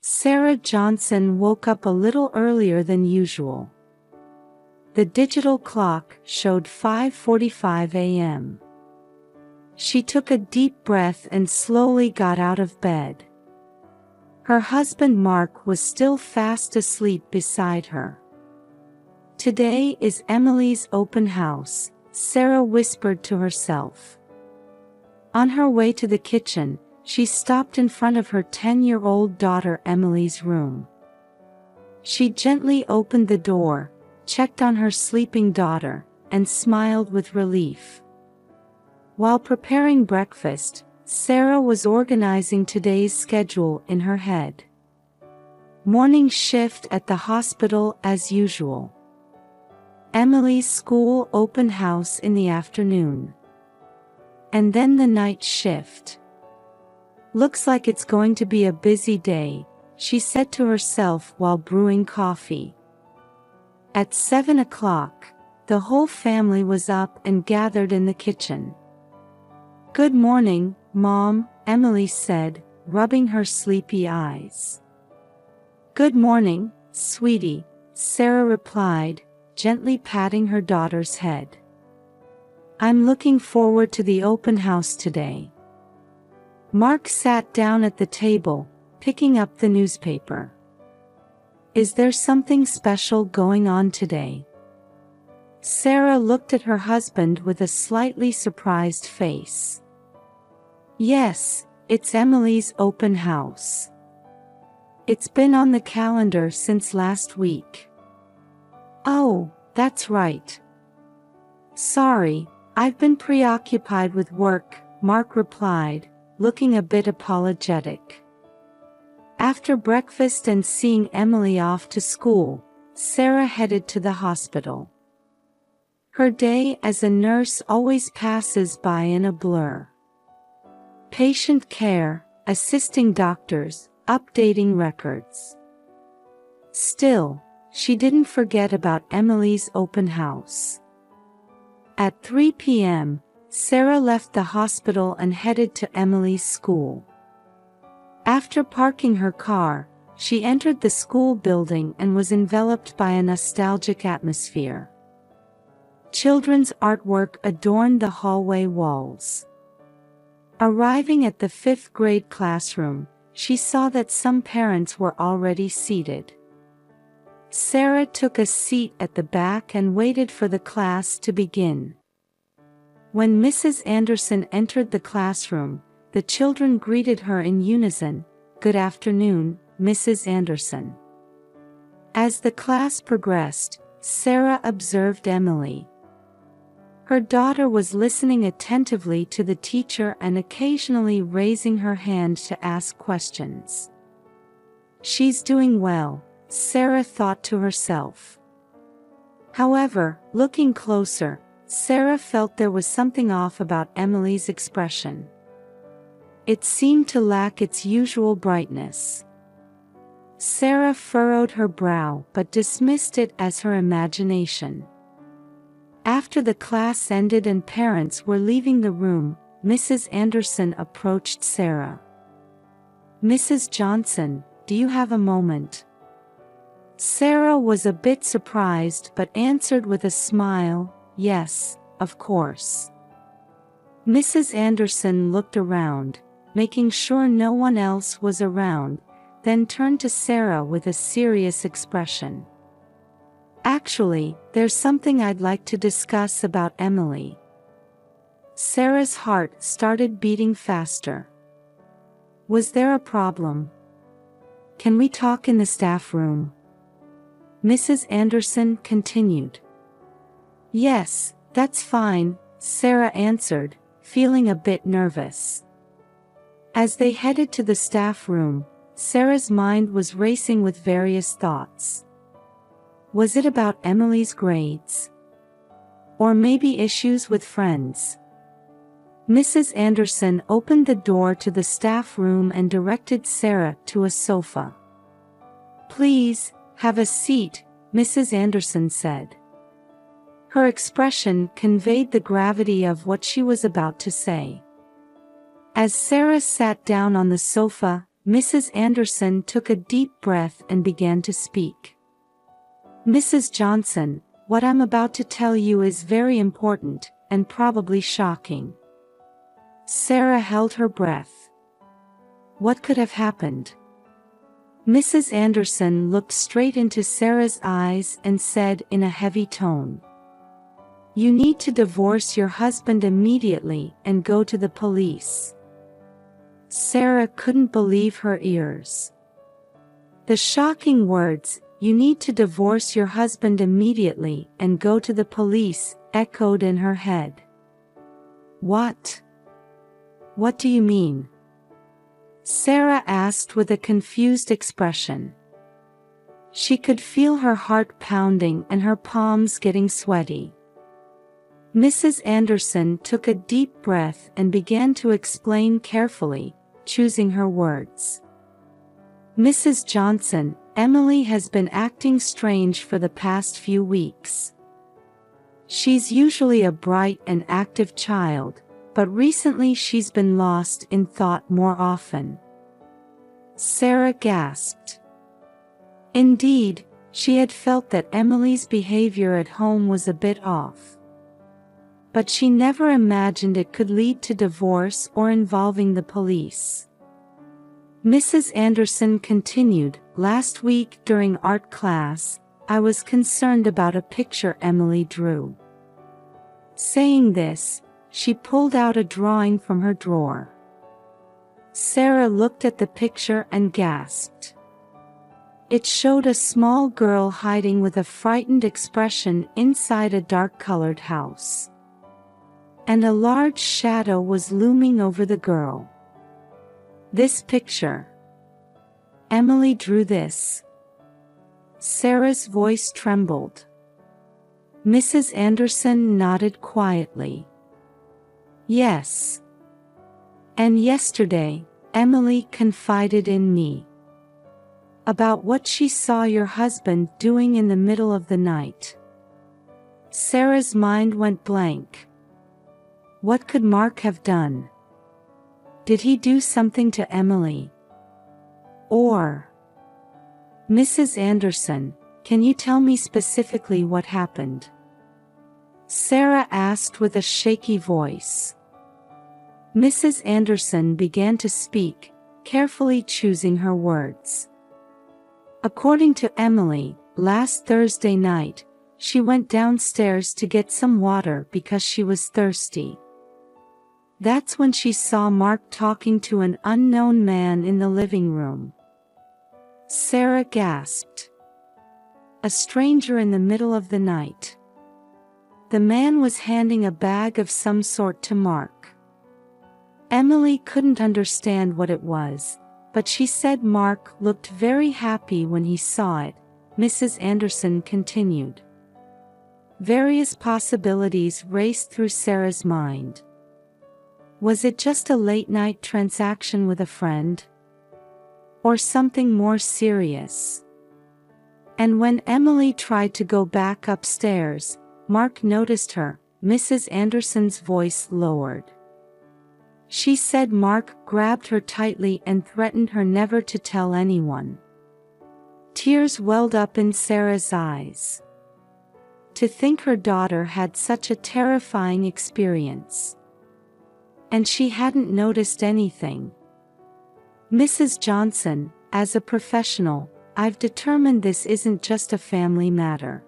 Sarah Johnson woke up a little earlier than usual. The digital clock showed 5:45 a.m. She took a deep breath and slowly got out of bed. Her husband Mark was still fast asleep beside her. "Today is Emily's open house," Sarah whispered to herself. On her way to the kitchen, she stopped in front of her 10-year-old daughter Emily's room. She gently opened the door, checked on her sleeping daughter, and smiled with relief. While preparing breakfast, Sarah was organizing today's schedule in her head. Morning shift at the hospital as usual. Emily's school open house in the afternoon. And then the night shift. "Looks like it's going to be a busy day," she said to herself while brewing coffee. At 7 o'clock, the whole family was up and gathered in the kitchen. "Good morning, Mom," Emily said, rubbing her sleepy eyes. "Good morning, sweetie," Sarah replied, gently patting her daughter's head. "I'm looking forward to the open house today." Mark sat down at the table, picking up the newspaper. "Is there something special going on today?" Sarah looked at her husband with a slightly surprised face. "Yes, it's Emily's open house. It's been on the calendar since last week." "Oh, that's right. Sorry, I've been preoccupied with work," Mark replied, looking a bit apologetic. After breakfast and seeing Emily off to school, Sarah headed to the hospital. Her day as a nurse always passes by in a blur. Patient care, assisting doctors, updating records. Still, she didn't forget about Emily's open house. At 3 p.m., Sarah left the hospital and headed to Emily's school. After parking her car, she entered the school building and was enveloped by a nostalgic atmosphere. Children's artwork adorned the hallway walls. Arriving at the 5th grade classroom, she saw that some parents were already seated. Sarah took a seat at the back and waited for the class to begin. When Mrs. Anderson entered the classroom, the children greeted her in unison, "Good afternoon, Mrs. Anderson." As the class progressed, Sarah observed Emily. Her daughter was listening attentively to the teacher and occasionally raising her hand to ask questions. "She's doing well," Sarah thought to herself. However, looking closer, Sarah felt there was something off about Emily's expression. It seemed to lack its usual brightness. Sarah furrowed her brow but dismissed it as her imagination. After the class ended and parents were leaving the room, Mrs. Anderson approached Sarah. "Mrs. Johnson, do you have a moment?" Sarah was a bit surprised but answered with a smile, "Yes, of course." Mrs. Anderson looked around, making sure no one else was around, then turned to Sarah with a serious expression. "Actually, there's something I'd like to discuss about Emily." Sarah's heart started beating faster. "Was there a problem? Can we talk in the staff room?" Mrs. Anderson continued. "Yes, that's fine," Sarah answered, feeling a bit nervous. As they headed to the staff room, Sarah's mind was racing with various thoughts. Was it about Emily's grades? Or maybe issues with friends? Mrs. Anderson opened the door to the staff room and directed Sarah to a sofa. "Please, have a seat," Mrs. Anderson said. Her expression conveyed the gravity of what she was about to say. As Sarah sat down on the sofa, Mrs. Anderson took a deep breath and began to speak. "Mrs. Johnson, what I'm about to tell you is very important, and probably shocking." Sarah held her breath. What could have happened? Mrs. Anderson looked straight into Sarah's eyes and said in a heavy tone, "You need to divorce your husband immediately and go to the police." Sarah couldn't believe her ears. The shocking words, "You need to divorce your husband immediately and go to the police," echoed in her head. What? What do you mean?" Sarah asked with a confused expression. She could feel her heart pounding and her palms getting sweaty. Mrs. Anderson took a deep breath and began to explain carefully, choosing her words. "Mrs. Johnson, Emily has been acting strange for the past few weeks. She's usually a bright and active child, but recently she's been lost in thought more often." Sarah gasped. Indeed, she had felt that Emily's behavior at home was a bit off. But she never imagined it could lead to divorce or involving the police. Mrs. Anderson continued, "Last week during art class, I was concerned about a picture Emily drew." Saying this, she pulled out a drawing from her drawer. Sarah looked at the picture and gasped. It showed a small girl hiding with a frightened expression inside a dark-colored house. And a large shadow was looming over the girl. "This picture. Emily drew this." Sarah's voice trembled. Mrs. Anderson nodded quietly. "Yes. And yesterday, Emily confided in me about what she saw your husband doing in the middle of the night." Sarah's mind went blank. What could Mark have done? Did he do something to Emily? Or... "Mrs. Anderson, can you tell me specifically what happened?" Sarah asked with a shaky voice. Mrs. Anderson began to speak, carefully choosing her words. "According to Emily, last Thursday night, she went downstairs to get some water because she was thirsty. That's when she saw Mark talking to an unknown man in the living room." Sarah gasped. A stranger in the middle of the night. The man was handing a bag of some sort to Mark. Emily couldn't understand what it was, but she said Mark looked very happy when he saw it. Mrs. Anderson continued. Various possibilities raced through Sarah's mind. Was it just a late-night transaction with a friend? Or something more serious? And when Emily tried to go back upstairs, Mark noticed her. Mrs. Anderson's voice lowered. She said Mark grabbed her tightly and threatened her never to tell anyone. Tears welled up in Sarah's eyes. To think her daughter had such a terrifying experience. And she hadn't noticed anything. "Mrs. Johnson, as a professional, I've determined this isn't just a family matter.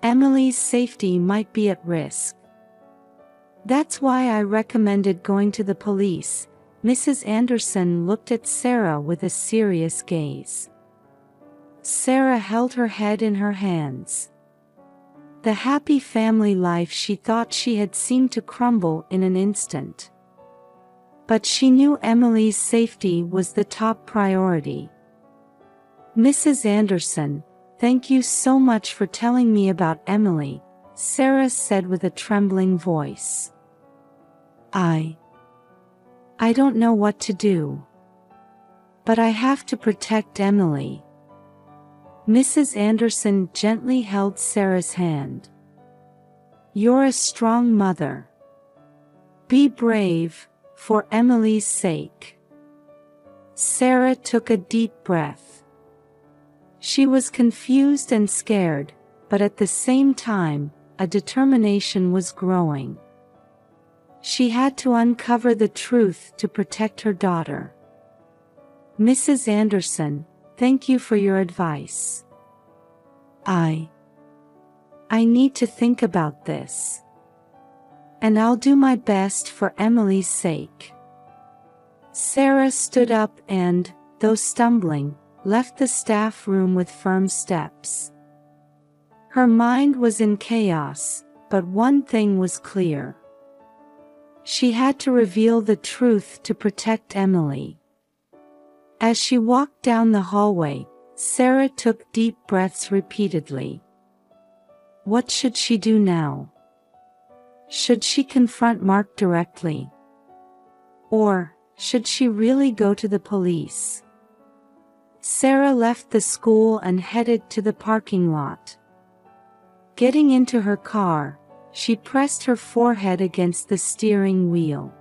Emily's safety might be at risk. That's why I recommended going to the police." Mrs. Anderson looked at Sarah with a serious gaze. Sarah held her head in her hands. The happy family life she thought she had seemed to crumble in an instant. But she knew Emily's safety was the top priority. "Mrs. Anderson, thank you so much for telling me about Emily," Sarah said with a trembling voice. I don't know what to do. But I have to protect Emily." Mrs. Anderson gently held Sarah's hand. "You're a strong mother. Be brave, for Emily's sake." Sarah took a deep breath. She was confused and scared, but at the same time, a determination was growing. She had to uncover the truth to protect her daughter. "Mrs. Anderson, thank you for your advice. I need to think about this. And I'll do my best for Emily's sake." Sarah stood up and, though stumbling, left the staff room with firm steps. Her mind was in chaos, but one thing was clear. She had to reveal the truth to protect Emily. As she walked down the hallway, Sarah took deep breaths repeatedly. What should she do now? Should she confront Mark directly? Or should she really go to the police? Sarah left the school and headed to the parking lot. Getting into her car, she pressed her forehead against the steering wheel.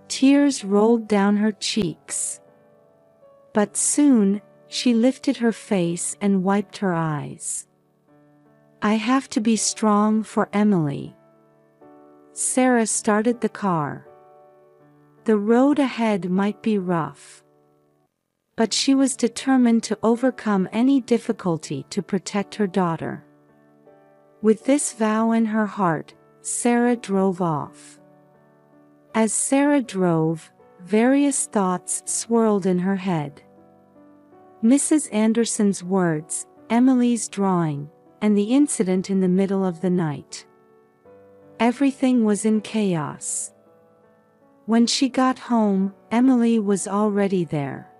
Tears rolled down her cheeks. But soon, she lifted her face and wiped her eyes. "I have to be strong for Emily." Sarah started the car. The road ahead might be rough, but she was determined to overcome any difficulty to protect her daughter. With this vow in her heart, Sarah drove off. As Sarah drove, various thoughts swirled in her head. Mrs. Anderson's words, Emily's drawing, and the incident in the middle of the night. Everything was in chaos. When she got home, Emily was already there.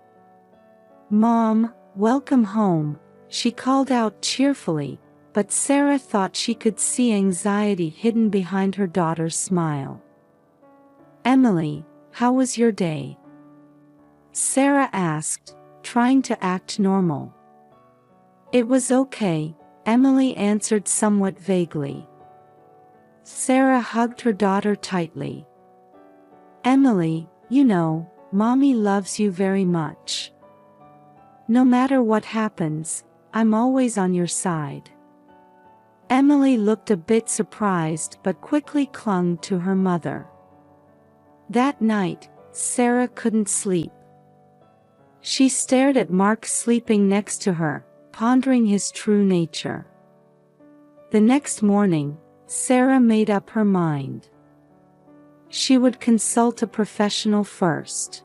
"Mom, welcome home," she called out cheerfully, but Sarah thought she could see anxiety hidden behind her daughter's smile. "Emily, how was your day?" Sarah asked, trying to act normal. "It was okay," Emily answered somewhat vaguely. Sarah hugged her daughter tightly. "Emily, you know, Mommy loves you very much. No matter what happens, I'm always on your side." Emily looked a bit surprised but quickly clung to her mother. That night, Sarah couldn't sleep. She stared at Mark sleeping next to her, pondering his true nature. The next morning, Sarah made up her mind. She would consult a professional first.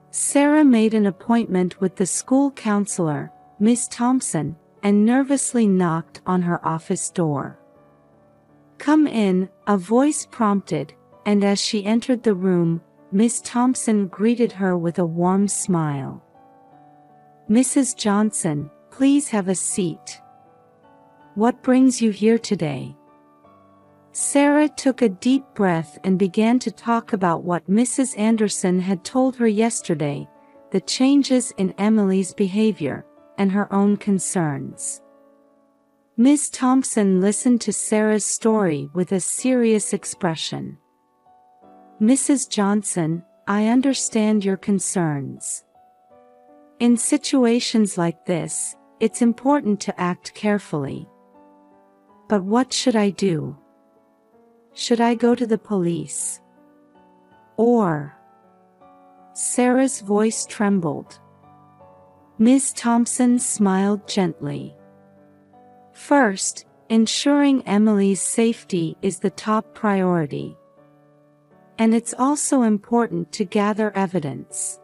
Sarah made an appointment with the school counselor, Miss Thompson, and nervously knocked on her office door. "Come in," a voice prompted, and as she entered the room, Miss Thompson greeted her with a warm smile. "Mrs. Johnson, please have a seat. What brings you here today?" Sarah took a deep breath and began to talk about what Mrs. Anderson had told her yesterday, the changes in Emily's behavior, and her own concerns. Miss Thompson listened to Sarah's story with a serious expression. "Mrs. Johnson, I understand your concerns. In situations like this, it's important to act carefully. But what should I do? Should I go to the police? Or?" Sarah's voice trembled. Miss Thompson smiled gently. "First, ensuring Emily's safety is the top priority. And it's also important to gather evidence.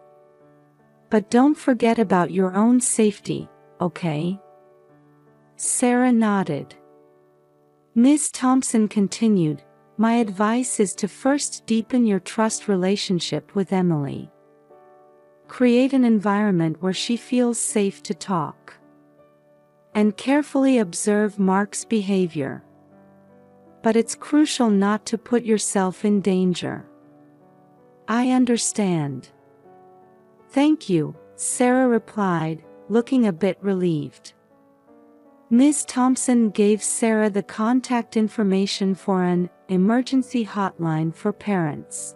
But don't forget about your own safety, okay?" Sarah nodded. Miss Thompson continued, "My advice is to first deepen your trust relationship with Emily. Create an environment where she feels safe to talk. And carefully observe Mark's behavior. But it's crucial not to put yourself in danger." "I understand. Thank you," Sarah replied, looking a bit relieved. Miss Thompson gave Sarah the contact information for an emergency hotline for parents.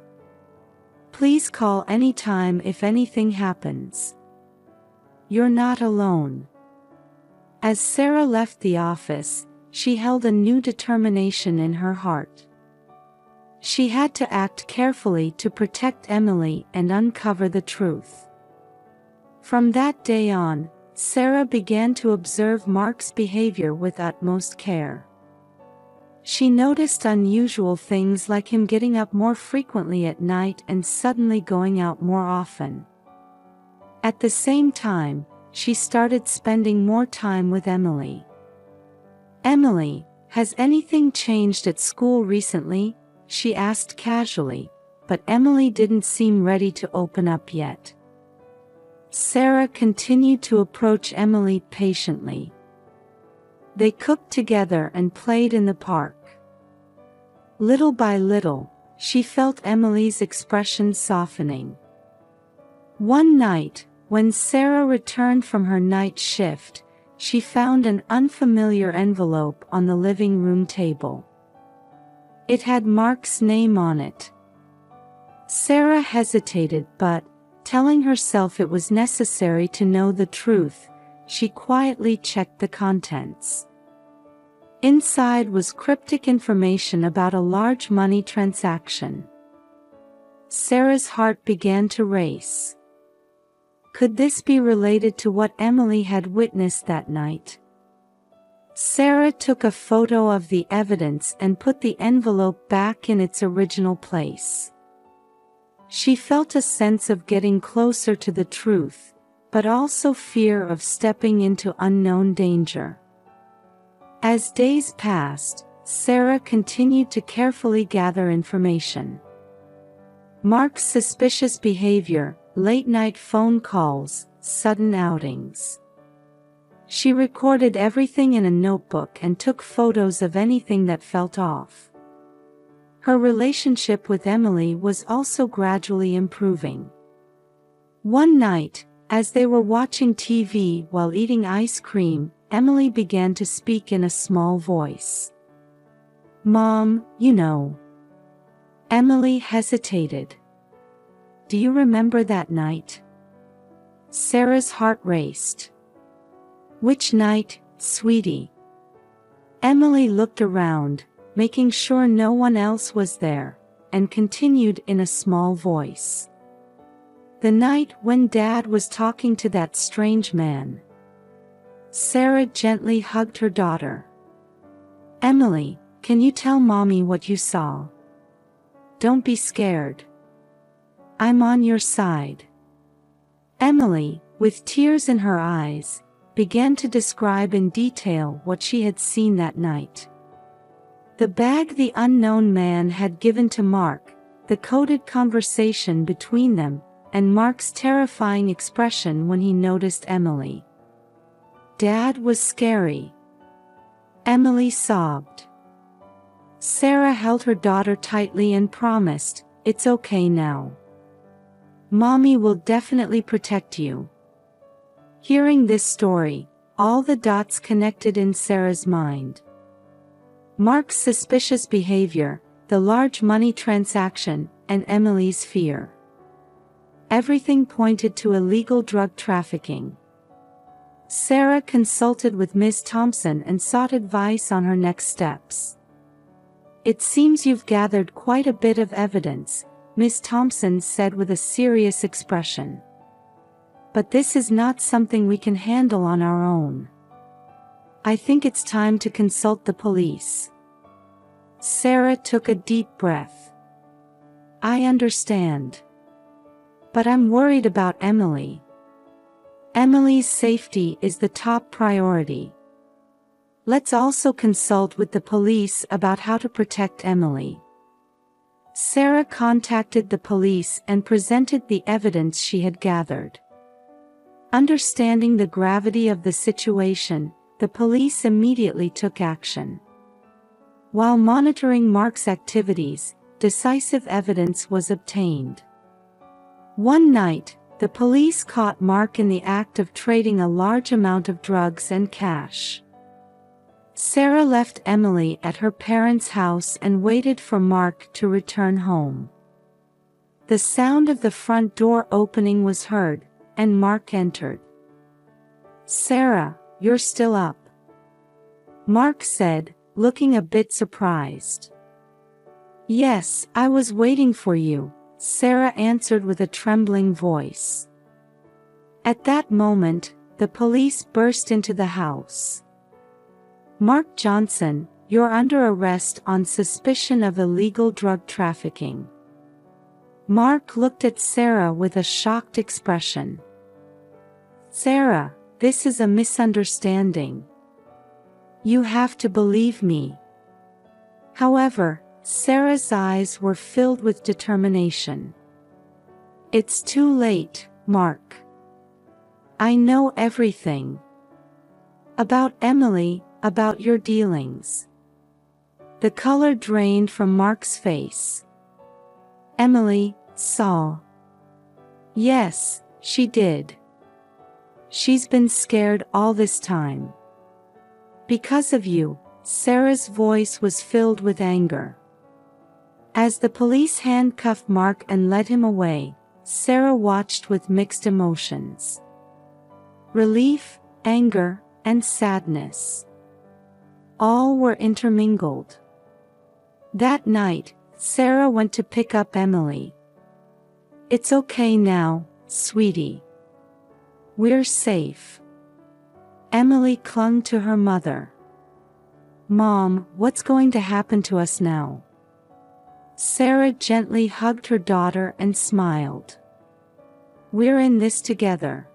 Please call anytime if anything happens. You're not alone." As Sarah left the office, she held a new determination in her heart. She had to act carefully to protect Emily and uncover the truth. From that day on, Sarah began to observe Mark's behavior with utmost care. She noticed unusual things like him getting up more frequently at night and suddenly going out more often. At the same time, she started spending more time with Emily. "Emily, has anything changed at school recently?" she asked casually, but Emily didn't seem ready to open up yet. Sarah continued to approach Emily patiently. They cooked together and played in the park. Little by little, she felt Emily's expression softening. One night, when Sarah returned from her night shift, she found an unfamiliar envelope on the living room table. It had Mark's name on it. Sarah hesitated, but, telling herself it was necessary to know the truth, she quietly checked the contents. Inside was cryptic information about a large money transaction. Sarah's heart began to race. Could this be related to what Emily had witnessed that night? Sarah took a photo of the evidence and put the envelope back in its original place. She felt a sense of getting closer to the truth, but also fear of stepping into unknown danger. As days passed, Sarah continued to carefully gather information. Mark's suspicious behavior, late-night phone calls, sudden outings. She recorded everything in a notebook and took photos of anything that felt off. Her relationship with Emily was also gradually improving. One night, as they were watching TV while eating ice cream, Emily began to speak in a small voice. "Mom, you know." Emily hesitated. "Do you remember that night?" Sarah's heart raced. "Which night, sweetie?" Emily looked around, making sure no one else was there, and continued in a small voice. "The night when Dad was talking to that strange man." Sarah gently hugged her daughter. "Emily, can you tell Mommy what you saw? Don't be scared. I'm on your side." Emily, with tears in her eyes, began to describe in detail what she had seen that night. The bag the unknown man had given to Mark, the coded conversation between them, and Mark's terrifying expression when he noticed Emily. "Dad was scary." Emily sobbed. Sarah held her daughter tightly and promised, "It's okay now. Mommy will definitely protect you." Hearing this story, all the dots connected in Sarah's mind. Mark's suspicious behavior, the large money transaction, and Emily's fear. Everything pointed to illegal drug trafficking. Sarah consulted with Ms. Thompson and sought advice on her next steps. "It seems you've gathered quite a bit of evidence," Ms. Thompson said with a serious expression. "But this is not something we can handle on our own. I think it's time to consult the police." Sarah took a deep breath. "I understand. But I'm worried about Emily. Emily's safety is the top priority. Let's also consult with the police about how to protect Emily." Sarah contacted the police and presented the evidence she had gathered. Understanding the gravity of the situation, the police immediately took action. While monitoring Mark's activities, decisive evidence was obtained. One night, the police caught Mark in the act of trading a large amount of drugs and cash. Sarah left Emily at her parents' house and waited for Mark to return home. The sound of the front door opening was heard, and Mark entered. "Sarah, you're still up," Mark said, looking a bit surprised. "Yes, I was waiting for you," Sarah answered with a trembling voice. At that moment, the police burst into the house. "Mark Johnson, you're under arrest on suspicion of illegal drug trafficking." Mark looked at Sarah with a shocked expression. "Sarah, this is a misunderstanding. You have to believe me." However, Sarah's eyes were filled with determination. "It's too late, Mark. I know everything. About Emily, about your dealings." The color drained from Mark's face. "Emily, saw." "Yes, she did. She's been scared all this time. Because of you." Sarah's voice was filled with anger. As the police handcuffed Mark and led him away, Sarah watched with mixed emotions. Relief, anger, and sadness. All were intermingled. That night, Sarah went to pick up Emily. "It's okay now, sweetie. We're safe." Emily clung to her mother. "Mom, what's going to happen to us now?" Sarah gently hugged her daughter and smiled. "We're in this together.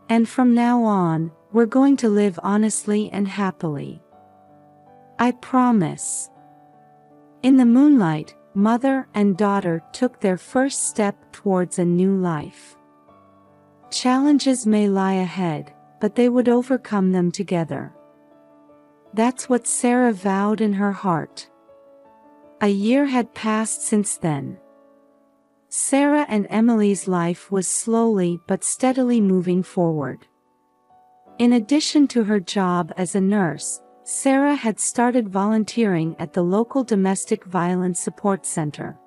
And from now on, we're going to live honestly and happily. I promise." In the moonlight, mother and daughter took their first step towards a new life. Challenges may lie ahead, but they would overcome them together. That's what Sarah vowed in her heart. A year had passed since then. Sarah and Emily's life was slowly but steadily moving forward. In addition to her job as a nurse, Sarah had started volunteering at the local domestic violence support center.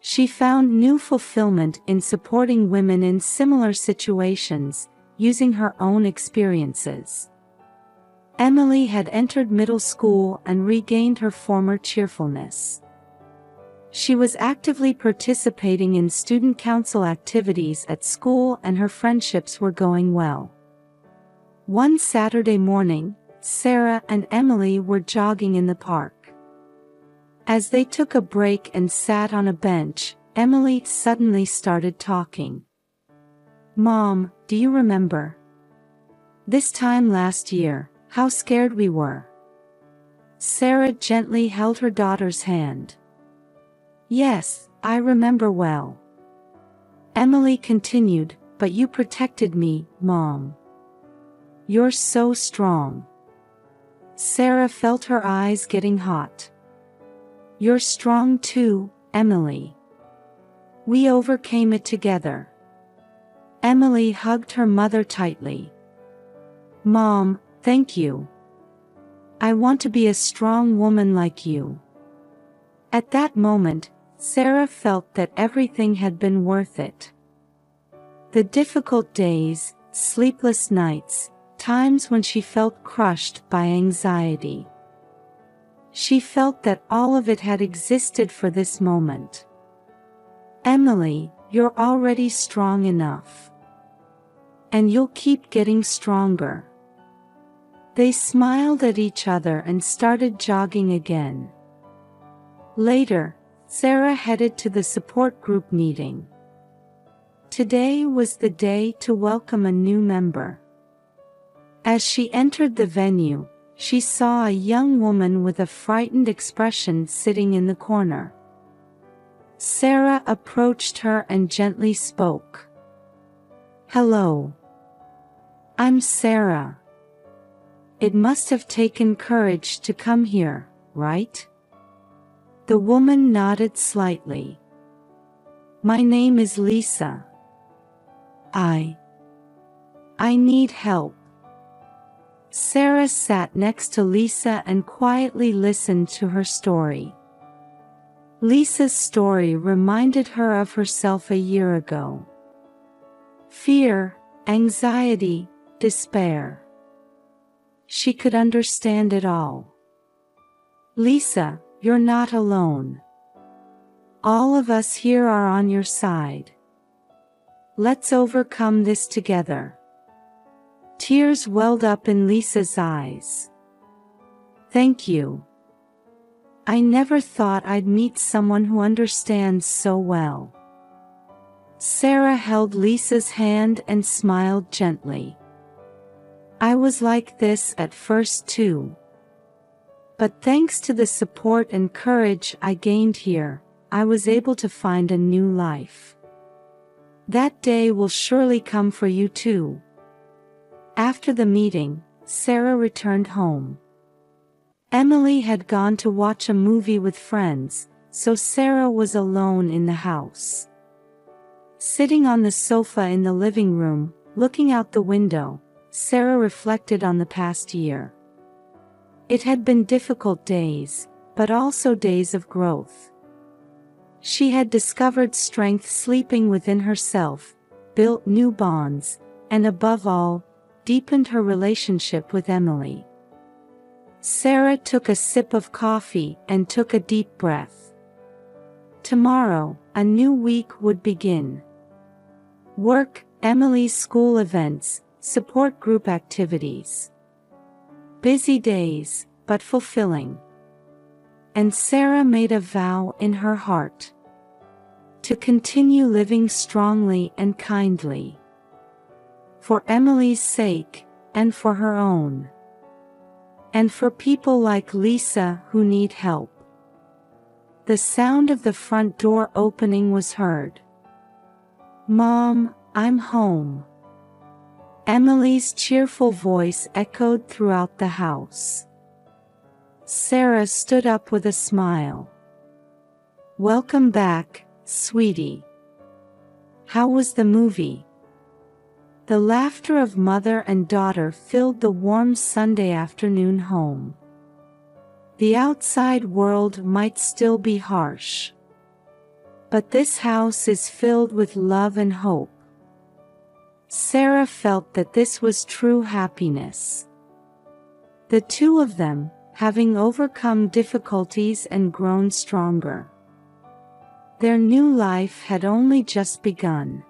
She found new fulfillment in supporting women in similar situations, using her own experiences. Emily had entered middle school and regained her former cheerfulness. She was actively participating in student council activities at school, and her friendships were going well. One Saturday morning, Sarah and Emily were jogging in the park. As they took a break and sat on a bench, Emily suddenly started talking. "Mom, do you remember? This time last year, how scared we were." Sarah gently held her daughter's hand. "Yes, I remember well." Emily continued, "But you protected me, Mom. You're so strong." Sarah felt her eyes getting hot. "You're strong too, Emily. We overcame it together." Emily hugged her mother tightly. "Mom, thank you. I want to be a strong woman like you." At that moment, Sarah felt that everything had been worth it. The difficult days, sleepless nights, times when she felt crushed by anxiety. She felt that all of it had existed for this moment. "Emily, you're already strong enough. And you'll keep getting stronger." They smiled at each other and started jogging again. Later, Sarah headed to the support group meeting. Today was the day to welcome a new member. As she entered the venue, she saw a young woman with a frightened expression sitting in the corner. Sarah approached her and gently spoke. "Hello. I'm Sarah. It must have taken courage to come here, right?" The woman nodded slightly. "My name is Lisa. I need help." Sarah sat next to Lisa and quietly listened to her story. Lisa's story reminded her of herself a year ago. Fear, anxiety, despair. She could understand it all. Lisa, you're not alone. All of us here are on your side. Let's overcome this together. Tears welled up in Lisa's eyes. Thank you. I never thought I'd meet someone who understands so well. Sarah held Lisa's hand and smiled gently. I was like this at first too. But thanks to the support and courage I gained here, I was able to find a new life. That day will surely come for you too. After the meeting, Sarah returned home. Emily had gone to watch a movie with friends, so Sarah was alone in the house. Sitting on the sofa in the living room, looking out the window, Sarah reflected on the past year. It had been difficult days, but also days of growth. She had discovered strength sleeping within herself, built new bonds, and above all, deepened her relationship with Emily. Sarah took a sip of coffee and took a deep breath. Tomorrow, a new week would begin. Work, Emily's school events, support group activities. Busy days, but fulfilling. And Sarah made a vow in her heart to continue living strongly and kindly. For Emily's sake, and for her own. And for people like Lisa who need help. The sound of the front door opening was heard. Mom, I'm home. Emily's cheerful voice echoed throughout the house. Sarah stood up with a smile. Welcome back, sweetie. How was the movie? The laughter of mother and daughter filled the warm Sunday afternoon home. The outside world might still be harsh. But this house is filled with love and hope. Sarah felt that this was true happiness. The two of them, having overcome difficulties and grown stronger. Their new life had only just begun.